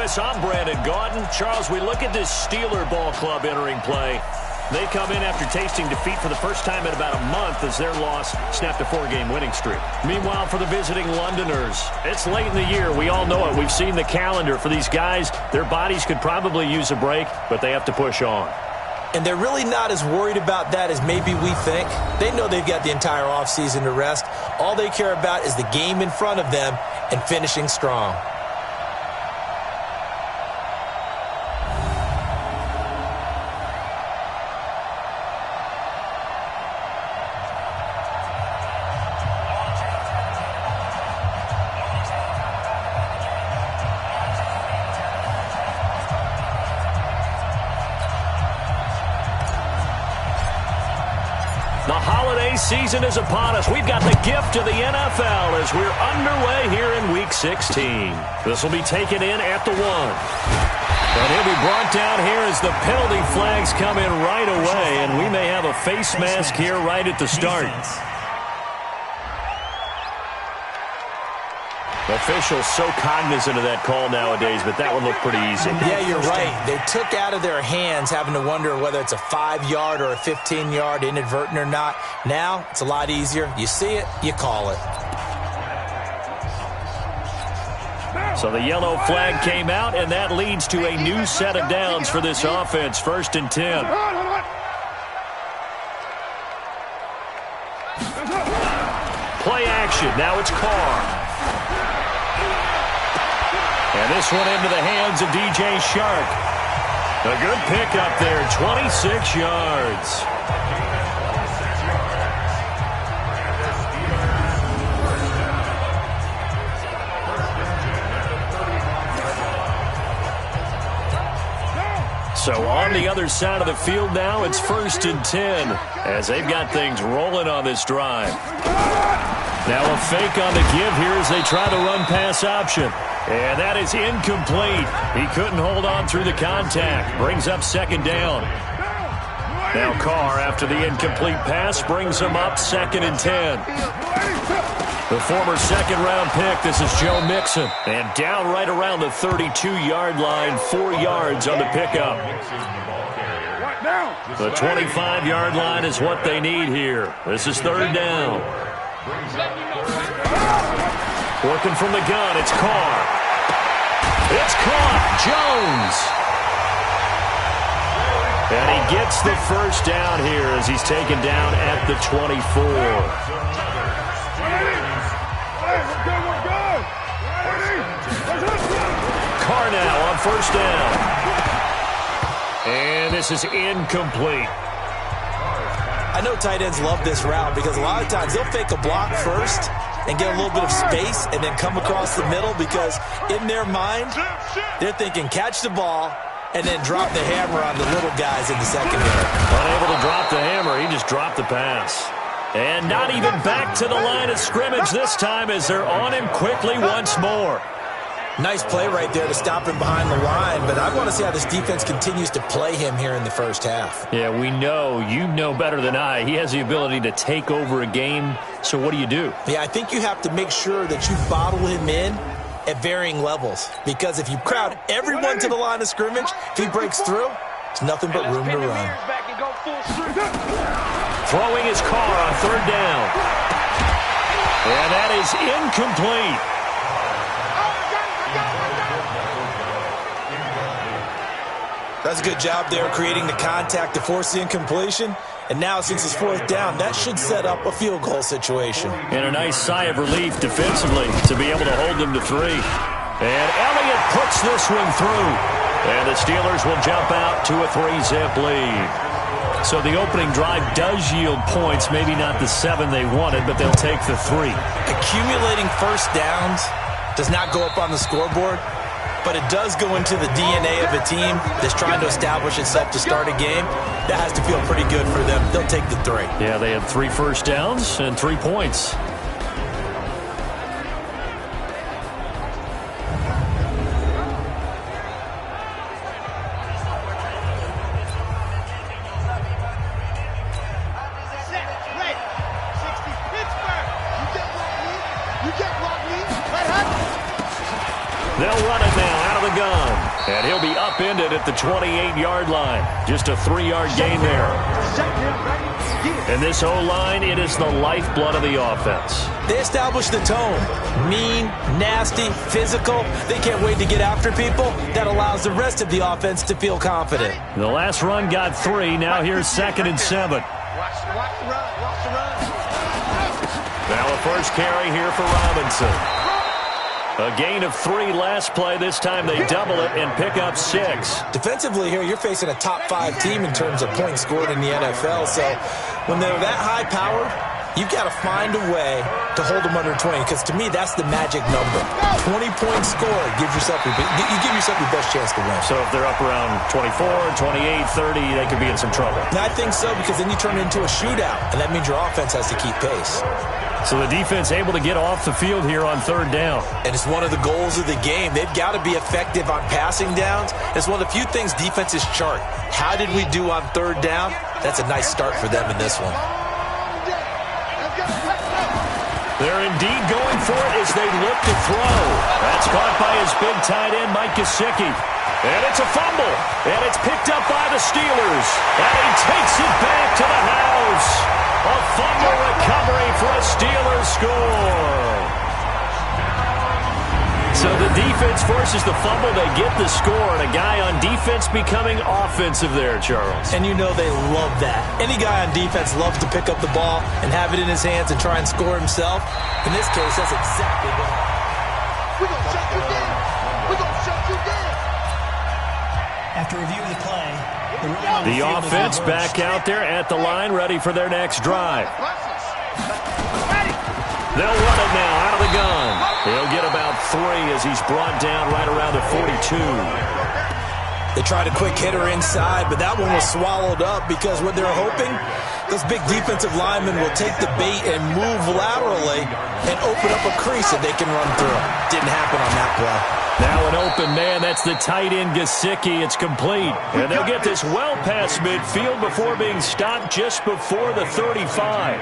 Express. I'm Brandon Gaudin. Charles, we look at this Steeler ball club entering play. They come in after tasting defeat for the first time in about a month as their loss snapped a 4-game winning streak. Meanwhile, for the visiting Londoners, it's late in the year. We all know it. We've seen the calendar for these guys. Their bodies could probably use a break, but they have to push on. And they're really not as worried about that as maybe we think. They know they've got the entire offseason to rest. All they care about is the game in front of them and finishing strong. The holiday season is upon us. We've got the gift of the NFL as we're underway here in Week 16. This will be taken in at the 1. And he'll be brought down here as the penalty flags come in right away, and we may have a face mask here right at the start. Officials so cognizant of that call nowadays, but that one looked pretty easy. Yeah, you're right. They took out of their hands having to wonder whether it's a 5-yard or a 15-yard, inadvertent or not. Now, it's a lot easier. You see it, you call it. So the yellow flag came out, and that leads to a new set of downs for this offense. 1st and 10. Play action. Now it's Carr. And this one into the hands of DJ Shark. A good pickup there, 26 yards. So on the other side of the field now, it's 1st and 10 as they've got things rolling on this drive. Now a fake on the give here as they try the run-pass option. And that is incomplete. He couldn't hold on through the contact. Brings up 2nd down. Now Carr, after the incomplete pass, brings him up 2nd and 10. The former 2nd-round pick, this is Joe Mixon. And down right around the 32-yard line, 4 yards on the pickup. The 25-yard line is what they need here. This is 3rd down. Working from the gun, it's Carr. It's caught. Jones. And he gets the 1st down here as he's taken down at the 24. Carr now on 1st down. And this is incomplete. I know tight ends love this route because a lot of times they'll fake a block first and get a little bit of space and then come across the middle because in their mind, they're thinking catch the ball and then drop the hammer on the little guys in the secondary. Unable to drop the hammer, he just dropped the pass. And not even back to the line of scrimmage this time as they're on him quickly once more. Nice play right there to stop him behind the line, but I want to see how this defense continues to play him here in the 1st half. Yeah, we know. You know better than I. He has the ability to take over a game, so what do you do? Yeah, I think you have to make sure that you bottle him in at varying levels, because if you crowd everyone to the line of scrimmage, if he breaks through, it's nothing but room to run. Throwing his Carr on 3rd down. And that is incomplete. That's a good job there creating the contact to force the incompletion. And now since it's 4th down, that should set up a field goal situation. And a nice sigh of relief defensively to be able to hold them to 3. And Elliott puts this one through. And the Steelers will jump out to a 3-zip lead. So the opening drive does yield points, maybe not the 7 they wanted, but they'll take the 3. Accumulating 1st downs does not go up on the scoreboard, but it does go into the DNA of a team that's trying to establish itself to start a game. That has to feel pretty good for them. They'll take the 3. Yeah, they had 3 first downs and 3 points. They'll run it now out of the gun. And he'll be upended at the 28-yard line. Just a 3-yard gain there. And this O-line, it is the lifeblood of the offense. They establish the tone. Mean, nasty, physical. They can't wait to get after people. That allows the rest of the offense to feel confident. The last run got 3. Now here's 2nd and 7. Watch the run. Watch the run. Now a first carry here for Robinson. A gain of 3 last play. This time they double it and pick up 6. Defensively here, you're facing a top-5 team in terms of points scored in the NFL. So when they're that high-powered, you've got to find a way to hold them under 20, because to me, that's the magic number. 20-point score gives yourself you give yourself your best chance to win. So if they're up around 24, 28, 30, they could be in some trouble. And I think so, because then you turn it into a shootout, and that means your offense has to keep pace. So the defense able to get off the field here on 3rd down. And it's one of the goals of the game. They've got to be effective on passing downs. It's one of the few things defenses chart. How did we do on 3rd down? That's a nice start for them in this one. They're indeed going for it as they look to throw. That's caught by his big tight end, Mike Gesicki. And it's a fumble. And it's picked up by the Steelers. And he takes it back to the house. A fumble recovery for a Steelers score. So the defense forces the fumble. They get the score. And a guy on defense becoming offensive there, Charles. And you know they love that. Any guy on defense loves to pick up the ball and have it in his hands and try and score himself. In this case, that's exactly what happened. We're going to shut you down. We're going to shut you down. After reviewing the play, the offense back out there at the line, ready for their next drive. They'll run it now out of the gun. He'll get about 3 as he's brought down right around the 42. They tried a quick hitter inside, but that one was swallowed up because what they're hoping, those big defensive linemen will take the bait and move laterally and open up a crease that they can run through. Didn't happen on that play. Now an open man. That's the tight end, Gesicki. It's complete. And they'll get this well past midfield before being stopped just before the 35.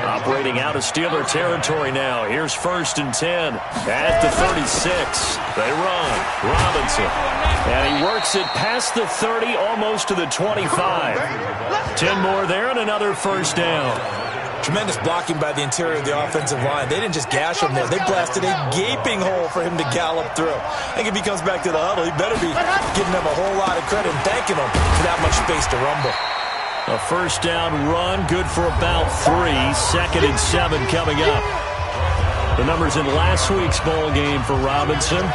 Operating out of Steeler territory now. Here's 1st and 10 at the 36. They run. Robinson. And he works it past the 30, almost to the 25. 10 more there and another first down. Tremendous blocking by the interior of the offensive line. They didn't just gash him there. They blasted a gaping hole for him to gallop through. I think if he comes back to the huddle, he better be giving them a whole lot of credit and thanking them for that much space to rumble. A first down run, good for about 3. 2nd and 7 coming up. The numbers in last week's bowl game for Robinson.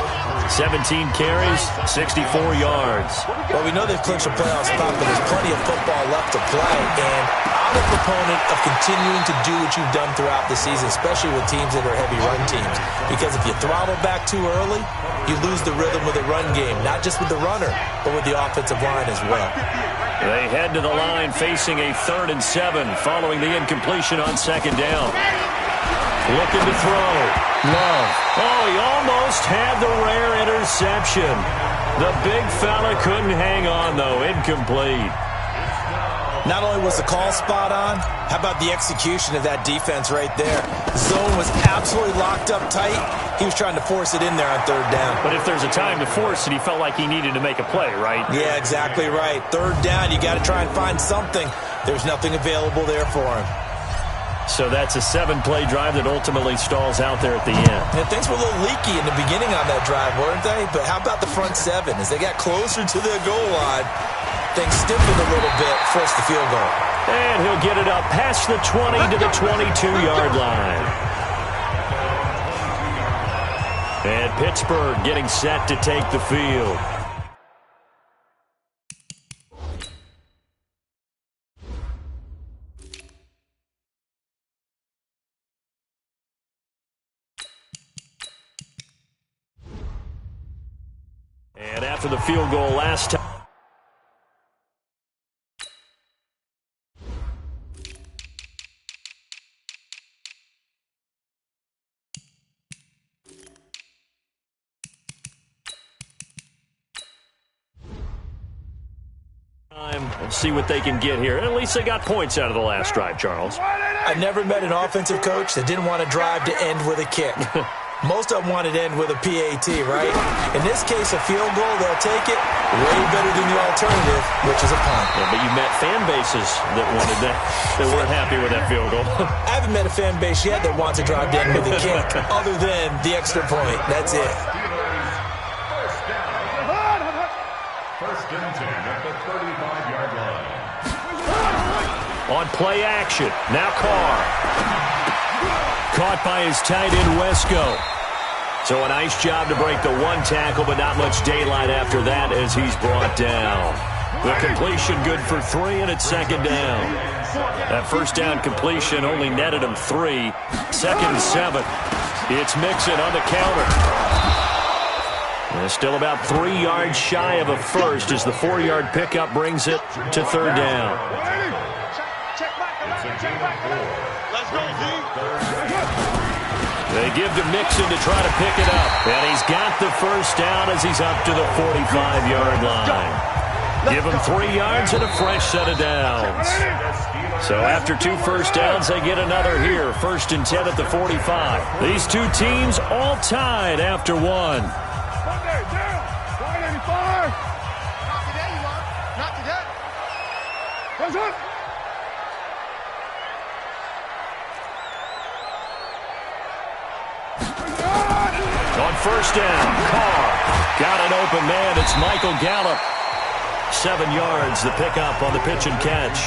17 carries, 64 yards. Well, we know they've clinched a playoff spot, but there's plenty of football left to play. And I'm a proponent of continuing to do what you've done throughout the season, especially with teams that are heavy run teams. Because if you throttle back too early, you lose the rhythm with the run game, not just with the runner, but with the offensive line as well. They head to the line facing a 3rd and 7 following the incompletion on 2nd down. Looking to throw. Love. Oh, he almost had the rare interception. The big fella couldn't hang on, though. Incomplete. Not only was the call spot on, how about the execution of that defense right there? Zone was absolutely locked up tight. He was trying to force it in there on 3rd down. But if there's a time to force it, he felt like he needed to make a play, right? Yeah, exactly right. 3rd down, you got to try and find something. There's nothing available there for him. So that's a 7-play drive that ultimately stalls out there at the end. Yeah, things were a little leaky in the beginning on that drive, weren't they? But how about the front 7? As they got closer to the goal line, things stiffened a little bit, forced the field goal. And he'll get it up past the 20 to the 22-yard line. And Pittsburgh getting set to take the field. And after the field goal last time. And see what they can get here. At least they got points out of the last drive, Charles. I've never met an offensive coach that didn't want a drive to end with a kick. Most of them want it end with a PAT, right? In this case, a field goal, they'll take it way better than the alternative, which is a punt. Yeah, but you met fan bases that wanted that, that weren't happy with that field goal. I haven't met a fan base yet that wants to drive to end with a kick, other than the extra point. That's it. First and 10 at the 35-yard line. On play action, now Carr. Caught by his tight end, Wesco. So a nice job to break the one tackle, but not much daylight after that as he's brought down. The completion good for 3, and it's second down. That first down completion only netted him 3. Second and 7. It's Mixon on the counter. And still about 3 yards shy of a first as the 4-yard pickup brings it to third down. Let's go, Z. They give to Mixon to try to pick it up. And he's got the first down as he's up to the 45-yard line. Give him 3 yards and a fresh set of downs. So after 2 first downs, they get another here. First and 10 at the 45. These two teams all tied after 1. Not today, you are. Not today. What's up? On first down, Carr got an open man. It's Michael Gallup. 7 yards, the pickup on the pitch and catch.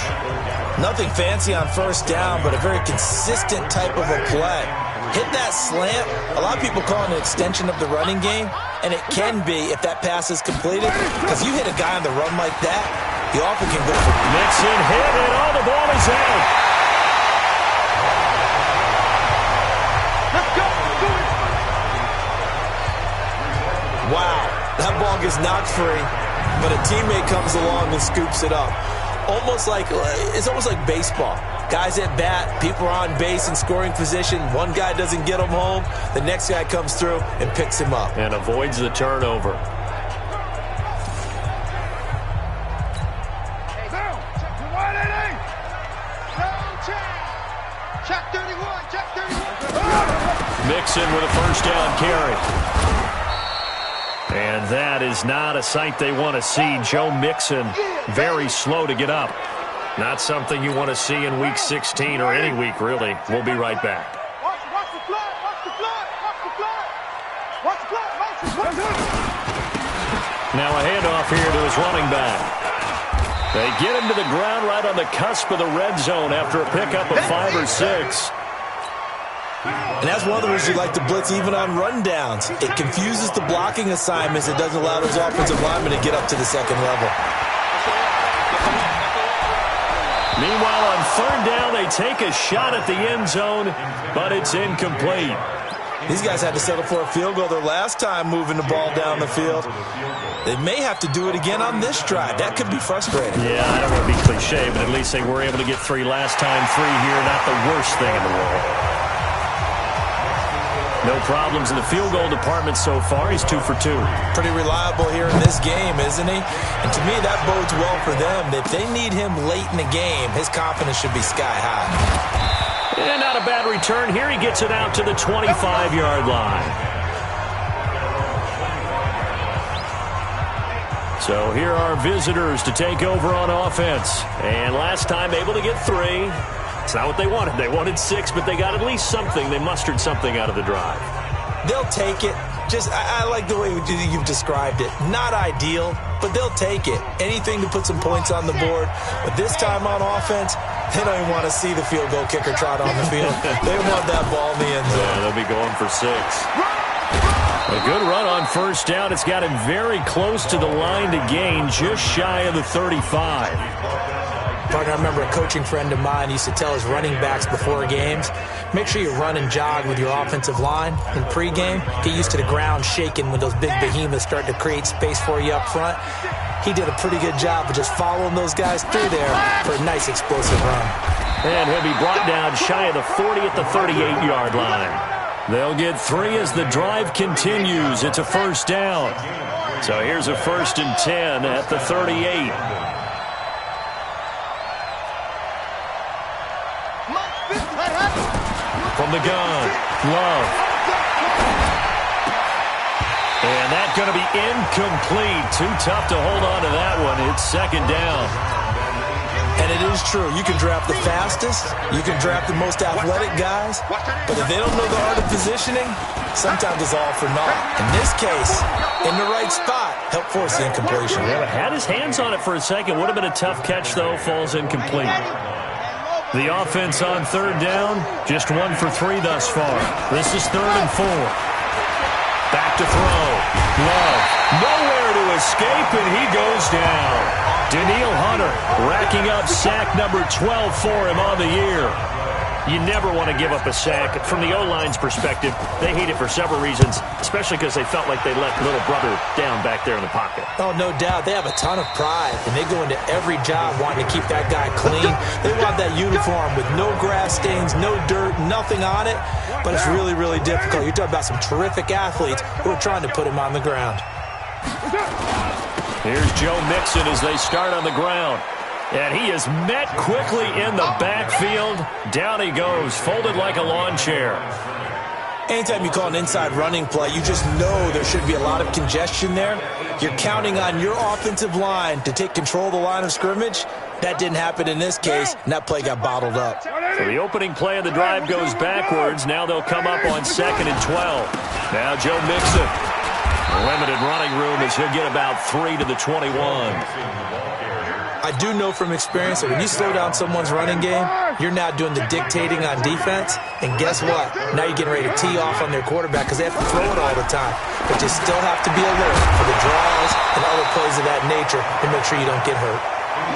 Nothing fancy on first down, but a very consistent type of a play. Hit that slant. A lot of people call it an extension of the running game, and it can be if that pass is completed, because you hit a guy on the run like that, you often can go for Mixon hit it. Oh, the ball is out. Let's go. Do it. wow, that ball gets knocked free, but a teammate comes along and scoops it up. It's almost like baseball. Guys at bat, people are on base in scoring position. One guy doesn't get him home. The next guy comes through and picks him up. And avoids the turnover. Check 31. Check 31. Mixon with a first down carry. And that is not a sight they want to see. Joe Mixon, very slow to get up. Not something you want to see in Week 16 or any week, really. We'll be right back. Watch the flag. Watch the flag. Watch the flag. Watch the flag. Watch the flag. Now a handoff here to his running back. They get him to the ground right on the cusp of the red zone after a pickup of 5 or 6. And that's one of the reasons you like to blitz even on rundowns. It confuses the blocking assignments. It doesn't allow those offensive linemen to get up to the second level. Meanwhile, on third down, they take a shot at the end zone, but it's incomplete. These guys had to settle for a field goal their last time moving the ball down the field. They may have to do it again on this drive. That could be frustrating. Yeah, I don't want to be cliche, but at least they were able to get 3 last time. 3 here, not the worst thing in the world. No problems in the field goal department so far. He's 2 for 2. Pretty reliable here in this game, isn't he? And to me, that bodes well for them. If they need him late in the game, his confidence should be sky high. And not a bad return here. He gets it out to the 25-yard line. So here are visitors to take over on offense. And last time able to get 3. It's not what they wanted. They wanted 6, but they got at least something. They mustered something out of the drive. They'll take it. I like the way you've described it. Not ideal, but they'll take it. Anything to put some points on the board. But this time on offense, they don't even want to see the field goal kicker trot on the field. They want that ball in the end zone. Yeah, they'll be going for 6. A good run on first down. It's got him very close to the line to gain, just shy of the 35. Partner, I remember a coaching friend of mine used to tell his running backs before games, make sure you run and jog with your offensive line in pregame. Get used to the ground shaking when those big behemoths start to create space for you up front. He did a pretty good job of just following those guys through there for a nice explosive run. And he'll be brought down shy of the 40 at the 38-yard line. They'll get 3 as the drive continues. It's a first down. So here's a 1st and 10 at the 38. From the gun, Love. And that's going to be incomplete. Too tough to hold on to that one. It's second down. And it is true. You can draft the fastest. You can draft the most athletic guys. But if they don't know the art of positioning, sometimes it's all for naught. In this case, in the right spot, help force the incompletion. Yeah, had his hands on it for a second. Would have been a tough catch, though. Falls incomplete. The offense on third down, just 1 for 3 thus far. This is 3rd and 4. Back to throw. Love. Nowhere to escape, and he goes down. Daniil Hunter racking up sack number 12 for him on the year. You never want to give up a sack. From the O-line's perspective, they hate it for several reasons, especially because they felt like they let little brother down back there in the pocket. Oh, no doubt. They have a ton of pride, and they go into every job wanting to keep that guy clean. They want that uniform with no grass stains, no dirt, nothing on it, but it's really, really difficult. You're talking about some terrific athletes who are trying to put him on the ground. Here's Joe Mixon as they start on the ground. And he is met quickly in the backfield. Down he goes, folded like a lawn chair. Anytime you call an inside running play, you just know there should be a lot of congestion there. You're counting on your offensive line to take control of the line of scrimmage. That didn't happen in this case, and that play got bottled up. So the opening play of the drive goes backwards. Now they'll come up on 2nd and 12. Now Joe Mixon. Limited running room as he'll get about 3 to the 21. I do know from experience that when you slow down someone's running game, you're now doing the dictating on defense. And guess what? Now you're getting ready to tee off on their quarterback because they have to throw it all the time. But you still have to be alert for the draws and other plays of that nature to make sure you don't get hurt.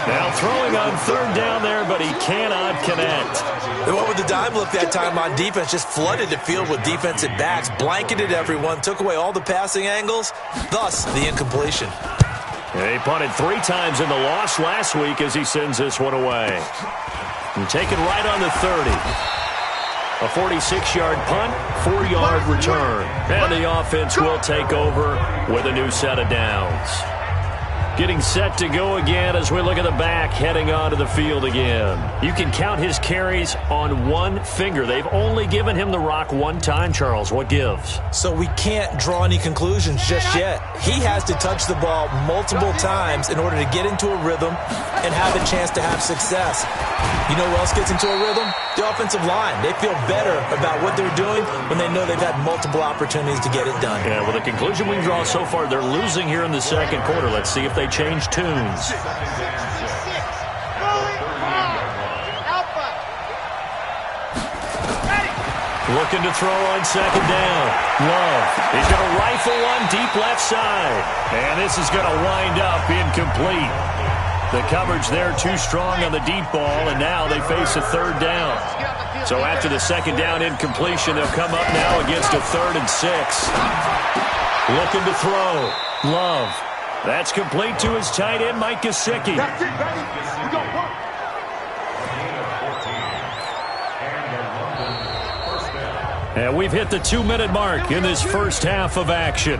Now throwing on 3rd down there, but he cannot connect. And what with the dime look that time on defense, just flooded the field with defensive backs, blanketed everyone, took away all the passing angles, thus the incompletion. He punted 3 times in the loss last week as he sends this one away. And taken right on the 30. A 46-yard punt, 4-yard return. And the offense will take over with a new set of downs. Getting set to go again as we look at the back heading onto the field again. You can count his carries on one finger. They've only given him the rock 1 time, Charles. What gives? So we can't draw any conclusions just yet. He has to touch the ball multiple times in order to get into a rhythm and have a chance to have success. You know who else gets into a rhythm? The offensive line. They feel better about what they're doing when they know they've had multiple opportunities to get it done. Yeah, well, the conclusion we draw so far, they're losing here in the second quarter. Let's see if they change tunes. Looking to throw on 2nd down. Love. He's going to rifle one deep left side. And this is going to wind up incomplete. The coverage there too strong on the deep ball, and now they face a 3rd down. So after the 2nd down incompletion, they'll come up now against a 3rd and 6. Looking to throw. Love. That's complete to his tight end, Mike Gesicki. That's it, baby. We gon' work. And we've hit the 2-minute mark in this first half of action.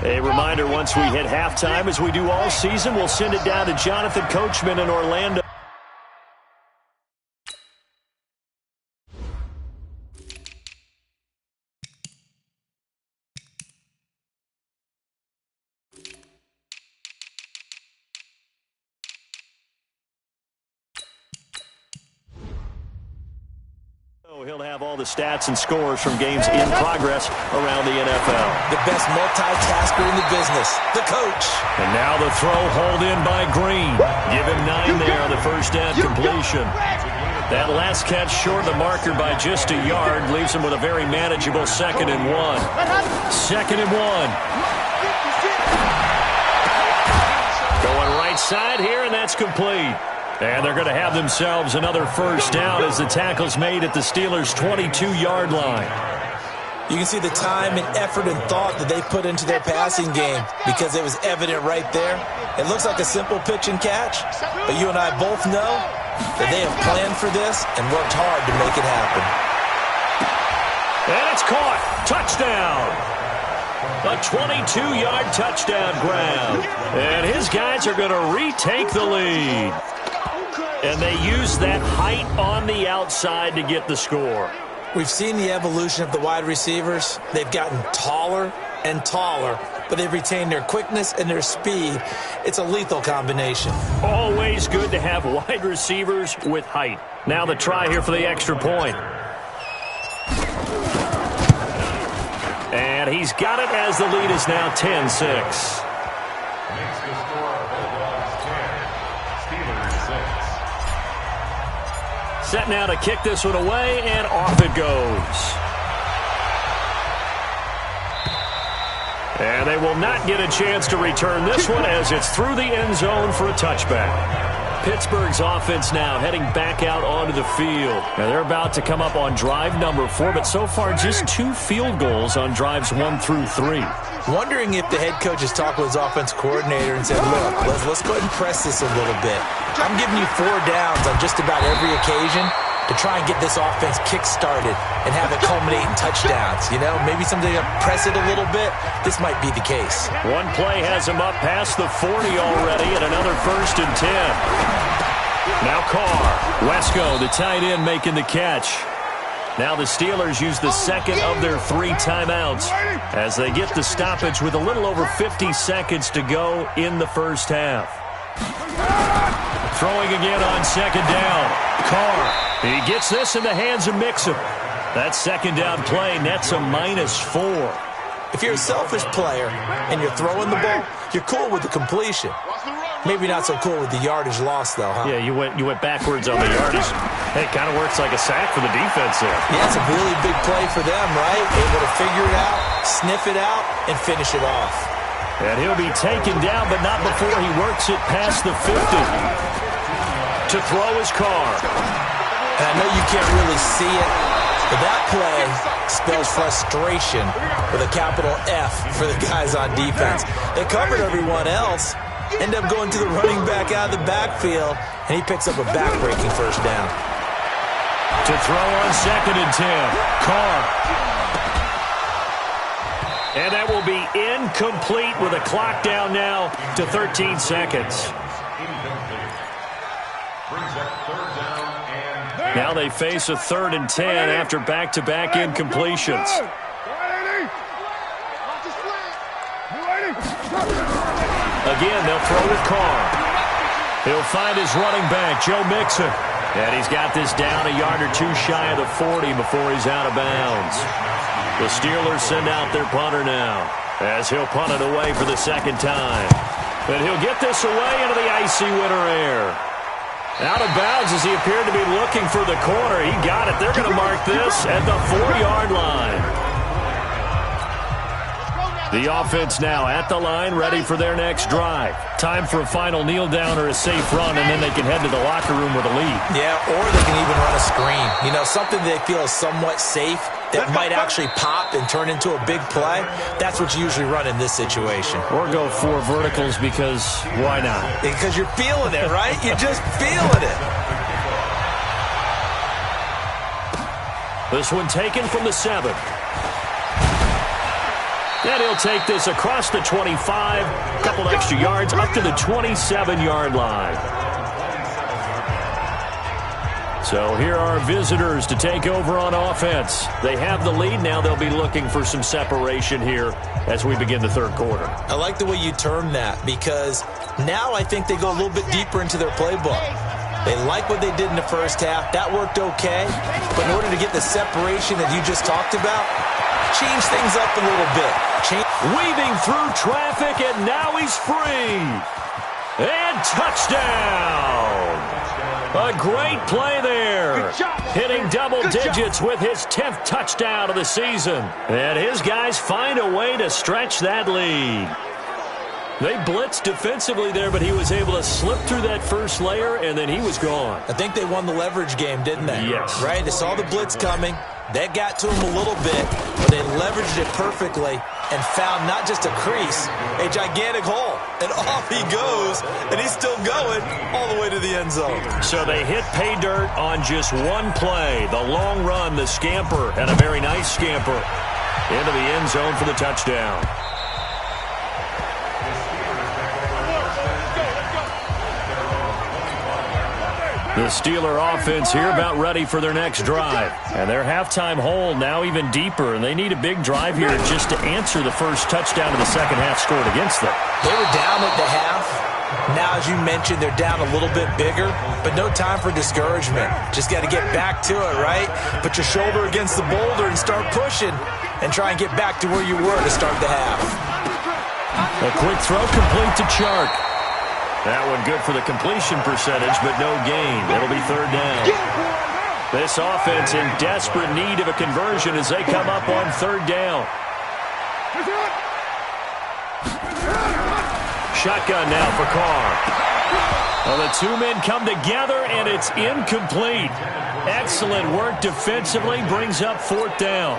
A reminder, once we hit halftime, as we do all season, we'll send it down to Jonathan Coachman in Orlando. He'll have all the stats and scores from games in progress around the NFL. The best multitasker in the business, the coach. And now the throw hauled in by Green. Give him 9 there on the first down completion. That last catch short of the marker by just a yard leaves him with a very manageable 2nd and 1. 2nd and 1. Going right side here, and that's complete. And they're going to have themselves another first down as the tackle's made at the Steelers' 22-yard line. You can see the time and effort and thought that they put into their passing game because it was evident right there. It looks like a simple pitch and catch, but you and I both know that they have planned for this and worked hard to make it happen. And it's caught. Touchdown. A 22-yard touchdown grab. And his guys are going to retake the lead. And they use that height on the outside to get the score. We've seen the evolution of the wide receivers. They've gotten taller and taller, but they've retained their quickness and their speed. It's a lethal combination. Always good to have wide receivers with height. Now the try here for the extra point. And he's got it as the lead is now 10-6. Makes the score Bulldogs 10, Steelers 6. Set now to kick this one away, and off it goes. And they will not get a chance to return this one as it's through the end zone for a touchback. Pittsburgh's offense now heading back out onto the field. Now they're about to come up on drive number 4, but so far just 2 field goals on drives 1 through 3. Wondering if the head coach has talked with his offense coordinator and said, look, let's go ahead and press this a little bit. I'm giving you 4 downs on just about every occasion to try and get this offense kick-started and have it culminate in touchdowns. You know, maybe something to press it a little bit. This might be the case. One play has him up past the 40 already, and another 1st and 10. Now Carr. Wesco, the tight end, making the catch. Now the Steelers use the second of their 3 timeouts as they get the stoppage with a little over 50 seconds to go in the first half. Throwing again on second down. Carr. He gets this in the hands of Mixon. That second down play nets a -4. If you're a selfish player and you're throwing the ball, you're cool with the completion. Maybe not so cool with the yardage loss, though, huh? Yeah, you went backwards on the yardage. Hey, it kind of works like a sack for the defense there. Yeah, it's a really big play for them, right? Able to figure it out, sniff it out, and finish it off. And he'll be taken down, but not before he works it past the 50. To throw his Carr. And I know you can't really see it, but that play spells frustration with a capital F for the guys on defense. They covered everyone else, end up going to the running back out of the backfield, and he picks up a back-breaking first down. To throw on second and 10. Carr. And that will be incomplete with a clock down now to 13 seconds. Now they face a 3rd and 10 after back-to-back incompletions. Again, they'll throw with Carr. He'll find his running back, Joe Mixon. And he's got this down a yard or 2 shy of the 40 before he's out of bounds. The Steelers send out their punter now as he'll punt it away for the second time. And he'll get this away into the icy winter air. Out of bounds as he appeared to be looking for the corner. He got it. They're going to mark this at the 4-yard line. The offense now at the line, ready for their next drive. Time for a final kneel down or a safe run, and then they can head to the locker room with a lead. Yeah, or they can even run a screen. You know, something they feel is somewhat safe that might actually pop and turn into a big play. That's what you usually run in this situation. Or go 4 verticals because why not? Because you're feeling it, right? You're just feeling it. This one taken from the 7. And he'll take this across the 25, a couple extra yards, up to the 27-yard line. So here are visitors to take over on offense. They have the lead. Now they'll be looking for some separation here as we begin the 3rd quarter. I like the way you term that because now I think they go a little bit deeper into their playbook. They like what they did in the first half. That worked okay. But in order to get the separation that you just talked about, change things up a little bit. Weaving through traffic, and now he's free. And touchdown. A great play there. Hitting double digits with his 10th touchdown of the season. And his guys find a way to stretch that lead. They blitzed defensively there, but he was able to slip through that first layer, and then he was gone. I think they won the leverage game, didn't they? Yes. Right? They saw the blitz coming. That got to him a little bit, but they leveraged it perfectly and found not just a crease, a gigantic hole. And off he goes, and he's still going all the way to the end zone. So they hit pay dirt on just one play. The long run, the scamper, and a very nice scamper into the end zone for the touchdown. The Steeler offense here about ready for their next drive. And their halftime hole now even deeper, and they need a big drive here just to answer the first touchdown of the second half scored against them. They were down at the half. Now, as you mentioned, they're down a little bit bigger, but no time for discouragement. Just got to get back to it, right? Put your shoulder against the boulder and start pushing and try and get back to where you were to start the half. A quick throw complete to Chark. That one good for the completion percentage, but no gain. It'll be third down. This offense in desperate need of a conversion as they come up on third down. Shotgun now for Carr. Well, the two men come together, and it's incomplete. Excellent work defensively, brings up fourth down.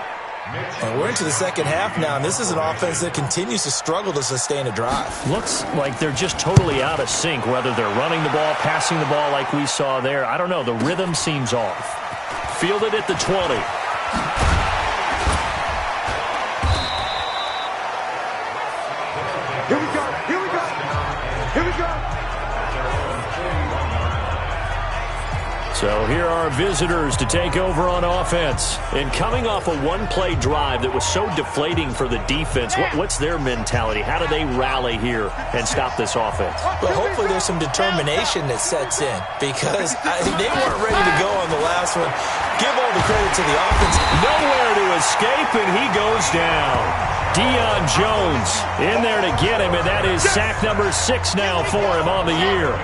And we're into the second half now, and this is an offense that continues to struggle to sustain a drive. Looks like they're just totally out of sync, whether they're running the ball, passing the ball like we saw there. I don't know. The rhythm seems off. Fielded at the 20. Here we go. Here we go. Here we go. So here are visitors to take over on offense. And coming off a one-play drive that was so deflating for the defense, what's their mentality? How do they rally here and stop this offense? Well, hopefully there's some determination that sets in because they weren't ready to go on the last one. Give all the credit to the offense. Nowhere to escape, and he goes down. Deion Jones in there to get him, and that is sack number 6 now for him on the year.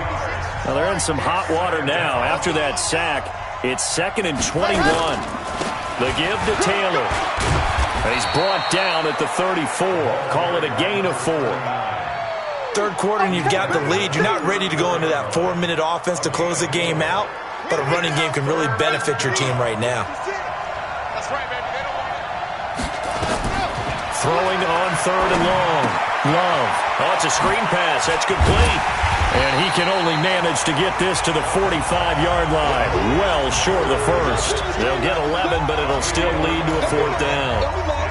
Well, they're in some hot water now. After that sack, it's 2nd and 21. The give to Taylor. And he's brought down at the 34. Call it a gain of 4. Third quarter, and you've got the lead. You're not ready to go into that 4-minute offense to close the game out, but a running game can really benefit your team right now. That's right, baby. They don't want Throwing on third and long. Love. Oh, it's a screen pass. That's complete. And he can only manage to get this to the 45-yard line. Well short of the first. They'll get 11, but it'll still lead to a fourth down.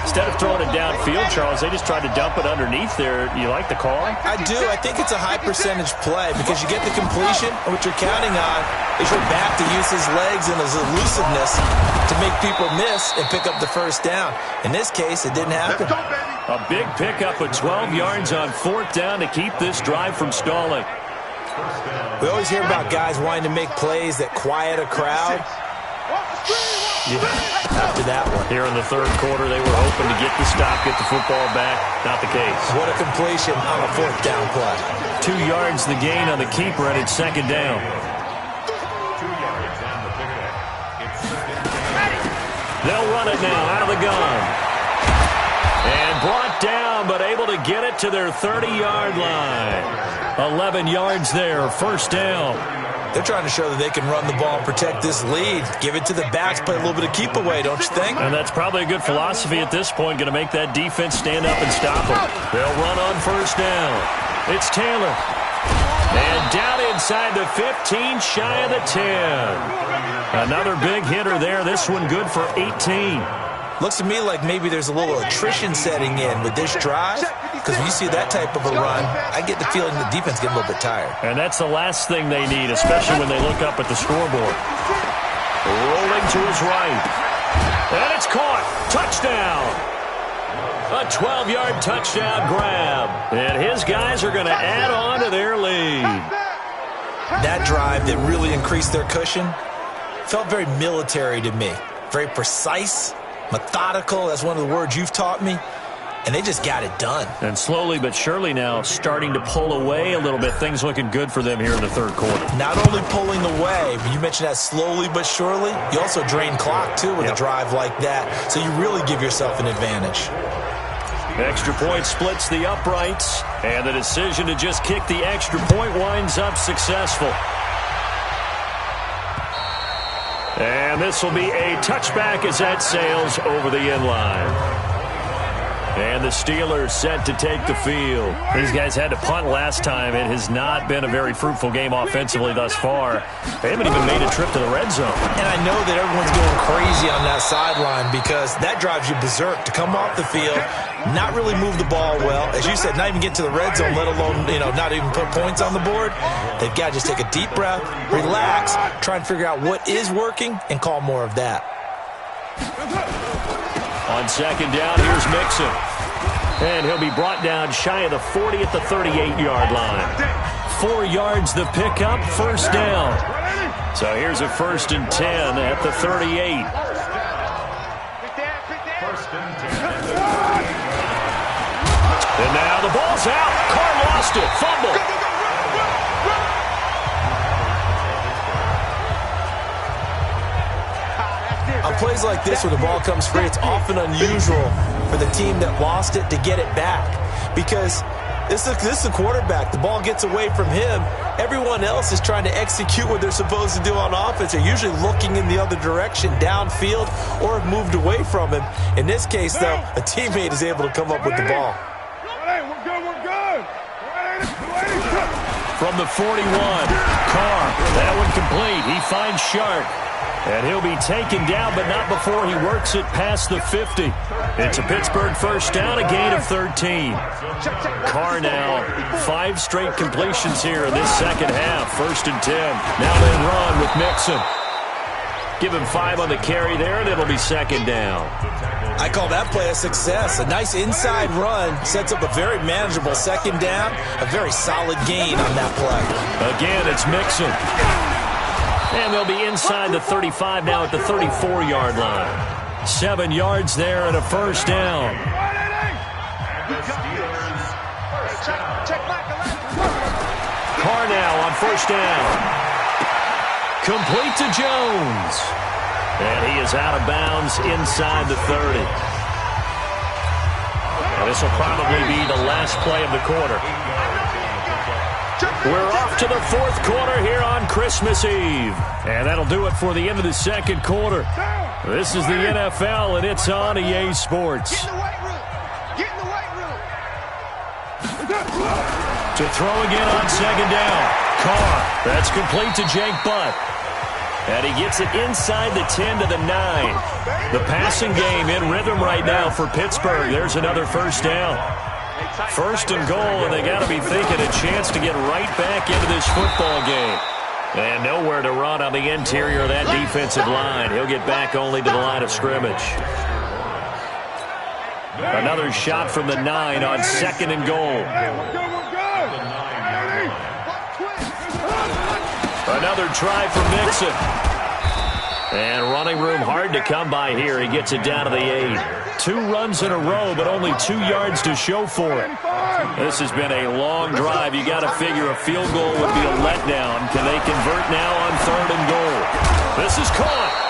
Instead of throwing it downfield, Charles, they just tried to dump it underneath there. You like the call? I do. I think it's a high-percentage play because you get the completion, and what you're counting on is your back to use his legs and his elusiveness to make people miss and pick up the first down. In this case, it didn't happen. A big pickup of 12 yards on fourth down to keep this drive from stalling. We always hear about guys wanting to make plays that quiet a crowd. After that one. Here in the third quarter, they were hoping to get the stop, get the football back. Not the case. What a completion on a fourth down play. 2 yards the gain on the keeper, and it's second down. 2 yards on the pickup. It's second down. They'll run it now out of the gun. And brought down, but able to get it to their 30-yard line. 11 yards there, first down. They're trying to show that they can run the ball and protect this lead. Give it to the backs, play a little bit of keep away, don't you think? And that's probably a good philosophy at this point, going to make that defense stand up and stop them. They'll run on first down. It's Taylor. And down inside the 15, shy of the 10. Another big hitter there. This one good for 18. Looks to me like maybe there's a little attrition setting in with this drive, because when you see that type of a run, I get the feeling the defense get a little bit tired. And that's the last thing they need, especially when they look up at the scoreboard. Rolling to his right. And it's caught. Touchdown. A 12-yard touchdown grab. And his guys are going to add on to their lead. That drive that really increased their cushion felt very military to me. Very precise. Methodical, that's one of the words you've taught me. And they just got it done. And slowly but surely now starting to pull away a little bit. Things looking good for them here in the third quarter. Not only pulling away, but you mentioned that slowly but surely. You also drain clock, too, with a drive like that. So you really give yourself an advantage. Extra point splits the uprights. And the decision to just kick the extra point winds up successful. And this will be a touchback as that sails over the end line. And the Steelers set to take the field. These guys had to punt last time. It has not been a very fruitful game offensively thus far. They haven't even made a trip to the red zone. And I know that everyone's going crazy on that sideline because that drives you berserk to come off the field, not really move the ball well. As you said, not even get to the red zone, let alone, not even put points on the board. They've got to just take a deep breath, relax, try and figure out what is working, and call more of that. On second down, here's Mixon. And he'll be brought down shy of the 40 at the 38-yard line. 4 yards the pickup, first down. So here's a 1st and 10 at the 38. And now the ball's out. Carr lost it. Fumble. On plays like this where the ball comes free, it's often unusual for the team that lost it to get it back because this is a quarterback. The ball gets away from him. Everyone else is trying to execute what they're supposed to do on offense. They're usually looking in the other direction, downfield, or have moved away from him. In this case, though, a teammate is able to come up with the ball. We're good. From the 41, Carr. That one complete. He finds Sharp. And he'll be taken down, but not before he works it past the 50. It's a Pittsburgh first down, a gain of 13. Carr now, 5 straight completions here in this second half. 1st and 10. Now they run with Mixon. Give him 5 on the carry there, and it'll be second down. I call that play a success. A nice inside run sets up a very manageable second down. A very solid gain on that play. Again, it's Mixon. And they'll be inside the 35 now at the 34-yard line. 7 yards there and a first down. Carr now on first down. Complete to Jones. And he is out of bounds inside the 30. And this will probably be the last play of the quarter. We're off to the 4th quarter here on Christmas Eve. And that'll do it for the end of the second quarter. This is the NFL, and it's on EA Sports. Get in the weight room. Get in the weight room. To throw again on second down. Carr. That's complete to Jake Butt. And he gets it inside the 10 to the 9. The passing game in rhythm right now for Pittsburgh. There's another first down. 1st and goal, and they got to be thinking a chance to get right back into this football game. And nowhere to run on the interior of that defensive line. He'll get back only to the line of scrimmage. Another shot from the 9 on 2nd and goal. Another try for Mixon. And running room hard to come by here. He gets it down to the 8. 2 runs in a row, but only 2 yards to show for it. This has been a long drive. You got to figure a field goal would be a letdown. Can they convert now on 3rd and goal? This is caught.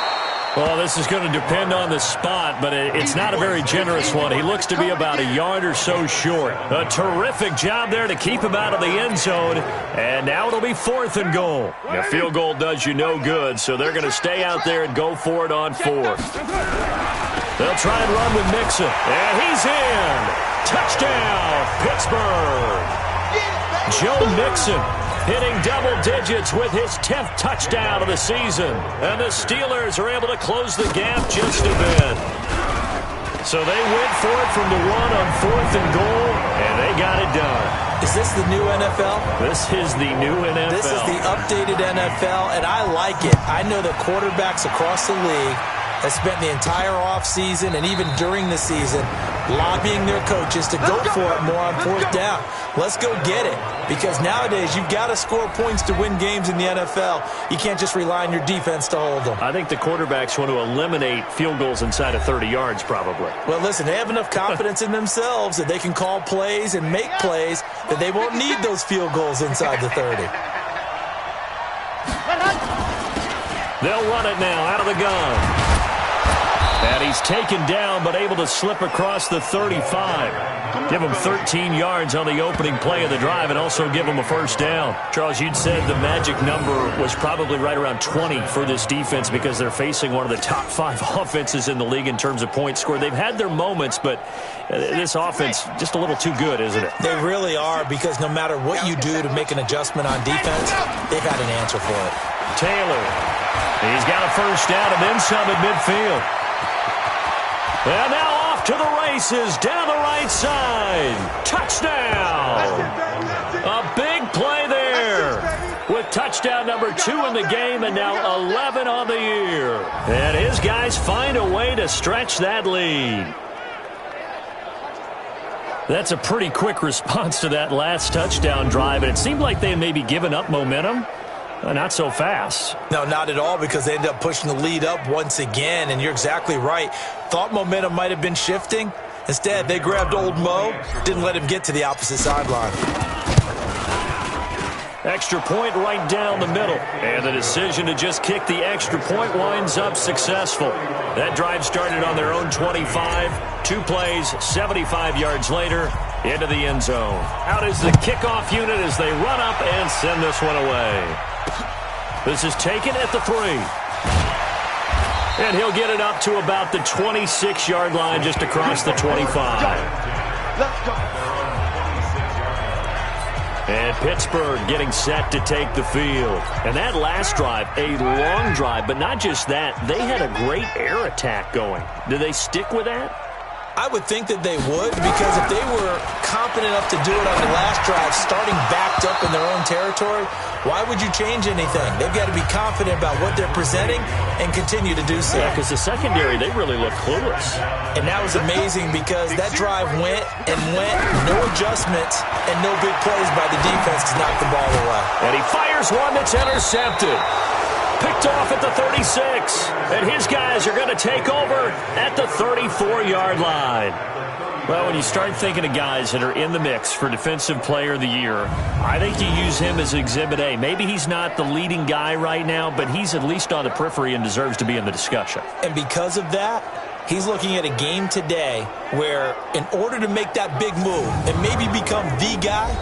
Well, this is going to depend on the spot, but it's not a very generous one. He looks to be about a yard or so short. A terrific job there to keep him out of the end zone. And now it'll be 4th and goal. The field goal does you no good, so they're going to stay out there and go for it on 4th. They'll try and run with Mixon. And he's in. Touchdown, Pittsburgh. Joe Mixon hitting double digits with his 10th touchdown of the season. And the Steelers are able to close the gap just a bit. So they went for it from the 1 on 4th and goal, and they got it done. Is this the new NFL? This is the new NFL. This is the updated NFL, and I like it. I know that quarterbacks across the league have spent the entire offseason and even during the season lobbying their coaches to go for it more on 4th down. Let's go get it. Because nowadays, you've got to score points to win games in the NFL. You can't just rely on your defense to hold them. I think the quarterbacks want to eliminate field goals inside of 30 yards, probably. Well, listen, they have enough confidence in themselves that they can call plays and make plays that they won't need those field goals inside the 30. They'll run it now out of the gun. And he's taken down but able to slip across the 35. Give him 13 yards on the opening play of the drive and also give him a first down. Charles, you'd said the magic number was probably right around 20 for this defense because they're facing one of the top 5 offenses in the league in terms of points scored. They've had their moments, but this offense just a little too good, isn't it? They really are, because no matter what you do to make an adjustment on defense, they've had an answer for it. Taylor, he's got a first down and then some at midfield. And now off to the races down the right side. Touchdown! A big play there with touchdown number 2 in the game and now 11 on the year. And his guys find a way to stretch that lead. That's a pretty quick response to that last touchdown drive, and it seemed like they had maybe given up momentum. Not so fast. No, not at all, because they ended up pushing the lead up once again, and you're exactly right. Thought momentum might have been shifting. Instead, they grabbed old Mo, didn't let him get to the opposite sideline. Extra point right down the middle, and the decision to just kick the extra point winds up successful. That drive started on their own 25, 2 plays, 75 yards later, into the end zone. Out is the kickoff unit as they run up and send this one away. This is taken at the 3. And he'll get it up to about the 26-yard line just across the 25. Let's go. And Pittsburgh getting set to take the field. And that last drive, a long drive, but not just that. They had a great air attack going. Do they stick with that? I would think that they would, because if they were confident enough to do it on the last drive, starting backed up in their own territory, why would you change anything? They've got to be confident about what they're presenting and continue to do so. Yeah, because the secondary, they really look clueless. And that was amazing, because that drive went, no adjustments, and no big plays by the defense to knock the ball away. And he fires one that's intercepted. Picked off at the 36. And his guys are going to take over at the 34-yard line. Well, when you start thinking of guys that are in the mix for Defensive Player of the Year, I think you use him as Exhibit A. Maybe he's not the leading guy right now, but he's at least on the periphery and deserves to be in the discussion. And because of that, he's looking at a game today where, in order to make that big move and maybe become the guy,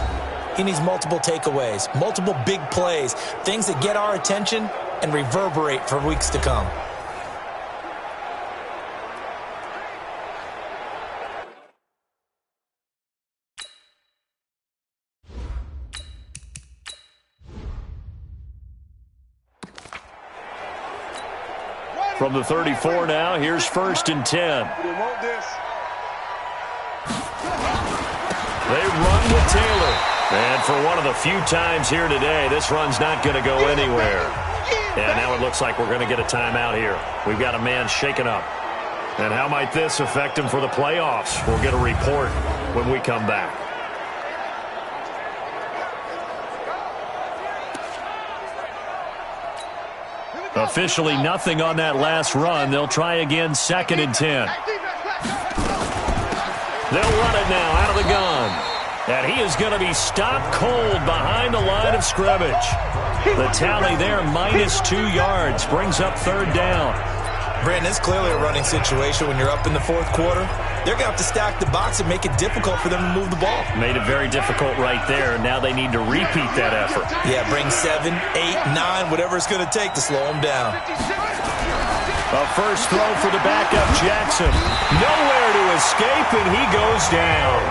he needs multiple takeaways, multiple big plays, things that get our attention and reverberate for weeks to come. From the 34 now, here's 1st and 10. They want this. They run with Taylor. And for one of the few times here today, this run's not going to go anywhere. And now it looks like we're going to get a timeout here. We've got a man shaken up. And how might this affect him for the playoffs? We'll get a report when we come back. Officially nothing on that last run. They'll try again, 2nd and 10. They'll run it now out of the gun. And he is going to be stopped cold behind the line of scrimmage. The tally there, -2 yards, brings up 3rd down. Brandon, it's clearly a running situation when you're up in the 4th quarter. They're going to have to stack the box and make it difficult for them to move the ball. Made it very difficult right there. Now they need to repeat that effort. Yeah, bring 7, 8, 9, whatever it's going to take to slow them down. A first throw for the backup, Jackson. Nowhere to escape, and he goes down.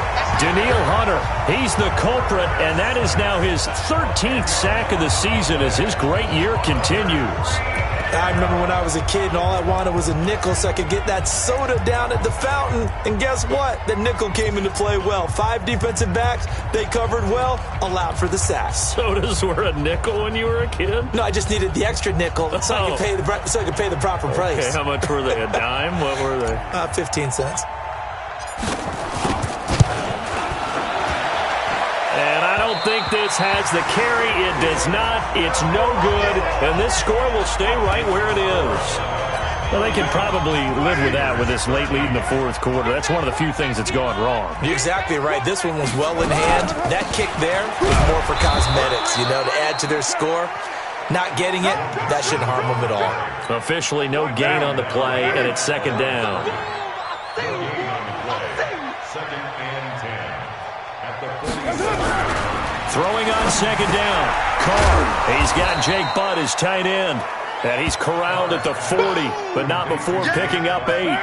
Danielle Hunter, he's the culprit, and that is now his 13th sack of the season as his great year continues. I remember when I was a kid and all I wanted was a nickel so I could get that soda down at the fountain. And guess what? The nickel came into play well. 5 defensive backs, they covered well, allowed for the sack. Sodas were a nickel when you were a kid? No, I just needed the extra nickel so I could pay the proper price. Okay, how much were they? A dime? What were they? 15 cents. And I don't think this has the carry. It does not. It's no good. And this score will stay right where it is. Well, they can probably live with that with this late lead in the 4th quarter. That's one of the few things that's gone wrong. You're exactly right. This one was well in hand. That kick there was more for cosmetics, to add to their score. not getting it, that shouldn't harm them at all. Officially no gain on the play, and it's second down. Second and 10. At the 47. Throwing on second down. Carr. He's got Jake Butt as tight end. And he's corralled at the 40, but not before picking up 8.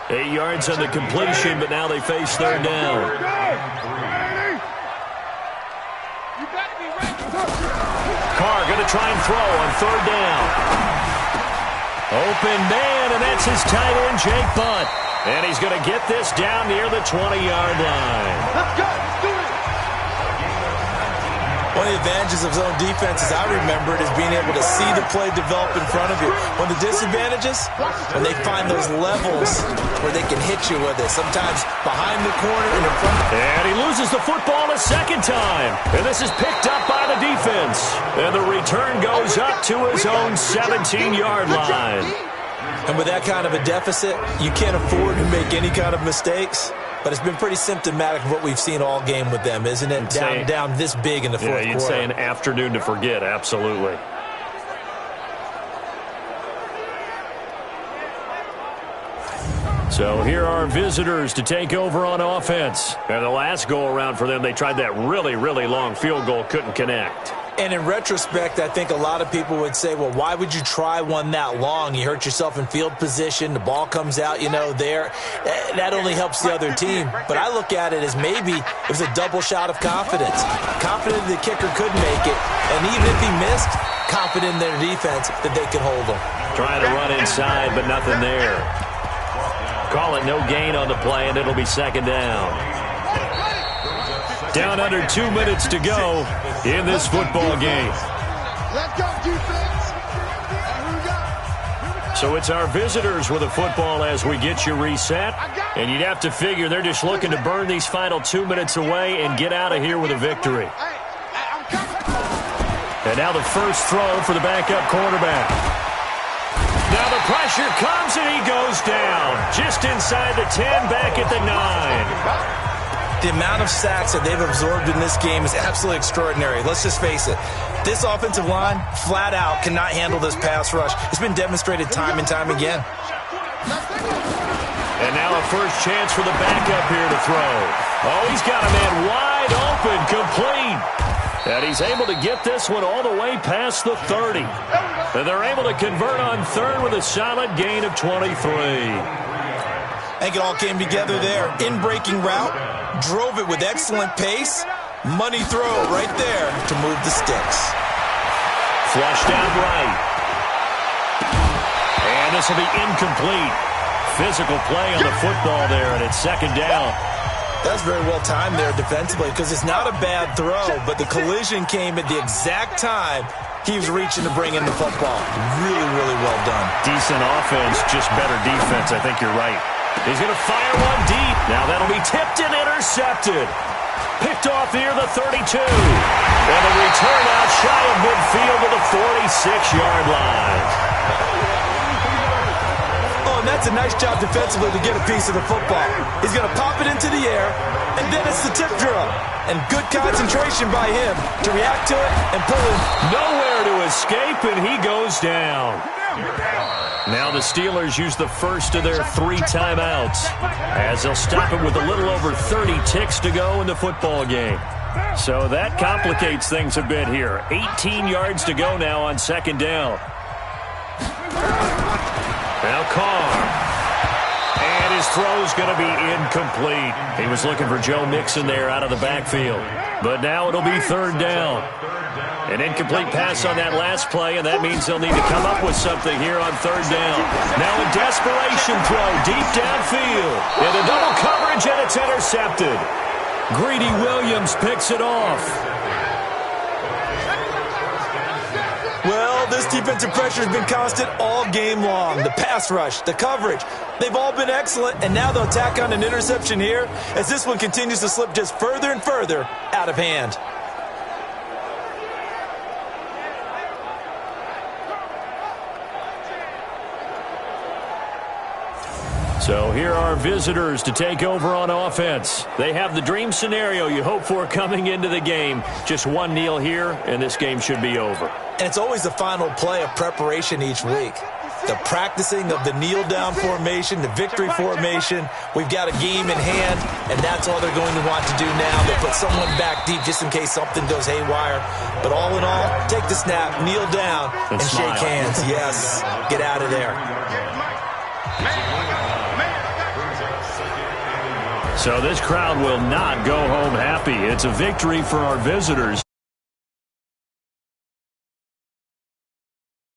8 yards on the completion, but now they face third down. Carr going to try and throw on third down. Open man, and that's his tight end, Jake Butt. And he's going to get this down near the 20-yard line. Let's go. Let's do it. One of the advantages of zone defense, as I remember it, is being able to see the play develop in front of you. One of the disadvantages, when they find those levels where they can hit you with it, sometimes behind the corner and in front. And he loses the football a second time. And this is picked up by the defense. And the return goes up to his own 17-yard line. And with that kind of a deficit, you can't afford to make any kind of mistakes. But it's been pretty symptomatic of what we've seen all game with them, isn't it? Down this big in the fourth quarter. Yeah, you'd say an afternoon to forget, absolutely. So here are visitors to take over on offense. And the last go-around for them, they tried that really, really long field goal, couldn't connect. And in retrospect, I think a lot of people would say, well, why would you try one that long? You hurt yourself in field position. The ball comes out, there. That only helps the other team. But I look at it as maybe it was a double shot of confidence. Confident the kicker could make it. And even if he missed, confident in their defense that they could hold him. Trying to run inside, but nothing there. Call it no gain on the play, and it'll be second down. Down under 2 minutes to go in this football game. Let's go, defense. So it's our visitors with the football as we get you reset. And you'd have to figure they're just looking to burn these final 2 minutes away and get out of here with a victory. And now the first throw for the backup quarterback. Now the pressure comes and he goes down. Just inside the 10, back at the 9. The amount of sacks that they've absorbed in this game is absolutely extraordinary. Let's just face it. This offensive line, flat out, cannot handle this pass rush. It's been demonstrated time and time again. And now a first chance for the backup here to throw. Oh, he's got a man wide open, complete. And he's able to get this one all the way past the 30. And they're able to convert on third with a solid gain of 23. I think it all came together there. In-breaking route, drove it with excellent pace. Money throw right there to move the sticks. Flushed out right. And this will be incomplete. Physical play on the football there, and it's second down. That's very well timed there defensively because it's not a bad throw, but the collision came at the exact time he was reaching to bring in the football. Really, really well done. Decent offense, just better defense. I think you're right. He's going to fire one deep. Now that'll be tipped and intercepted. Picked off near the 32. And a return out shy of midfield to the 46-yard line. Oh, and that's a nice job defensively to get a piece of the football. He's going to pop it into the air, and then it's the tip drill. And good concentration by him to react to it and pull him. Nowhere to escape, and he goes down. Now the Steelers use the first of their 3 timeouts as they'll stop it with a little over 30 ticks to go in the football game. So that complicates things a bit here. 18 yards to go now on second down. Now Carr. And his throw's going to be incomplete. He was looking for Joe Mixon there out of the backfield. But now it'll be third down. An incomplete pass on that last play, and that means they'll need to come up with something here on third down. Now a desperation throw deep downfield. Into double coverage, and it's intercepted. Greedy Williams picks it off. Well, this defensive pressure has been constant all game long. The pass rush, the coverage, they've all been excellent, and now they'll tack on an interception here as this one continues to slip just further and further out of hand. So here are visitors to take over on offense. They have the dream scenario you hope for coming into the game. Just one kneel here, and this game should be over. And it's always the final play of preparation each week. The practicing of the kneel-down formation, the victory formation. We've got a game in hand, and that's all they're going to want to do now. They'll put someone back deep just in case something goes haywire. But all in all, take the snap, kneel down, and shake hands. Yes, get out of there. So this crowd will not go home happy. It's a victory for our visitors.